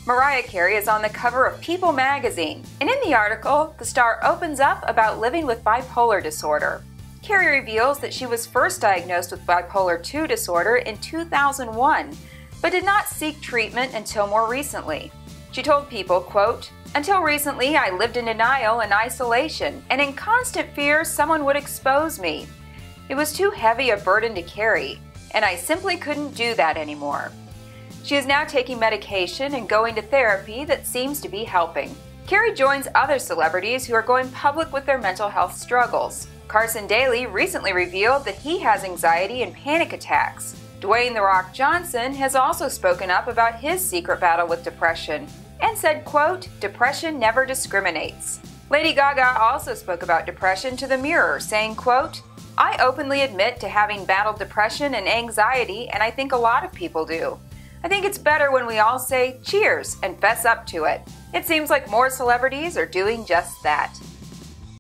Mariah Carey is on the cover of People magazine, and in the article, the star opens up about living with bipolar disorder. Carey reveals that she was first diagnosed with bipolar II disorder in 2001, but did not seek treatment until more recently. She told People, quote, "Until recently, I lived in denial and isolation, and in constant fear someone would expose me. It was too heavy a burden to carry, and I simply couldn't do that anymore." She is now taking medication and going to therapy that seems to be helping. Carey joins other celebrities who are going public with their mental health struggles. Carson Daly recently revealed that he has anxiety and panic attacks. Dwayne "The Rock" Johnson has also spoken up about his secret battle with depression and said, quote, "Depression never discriminates." Lady Gaga also spoke about depression to the Mirror, saying, quote, "I openly admit to having battled depression and anxiety, and I think a lot of people do. I think it's better when we all say cheers and fess up to it." It seems like more celebrities are doing just that.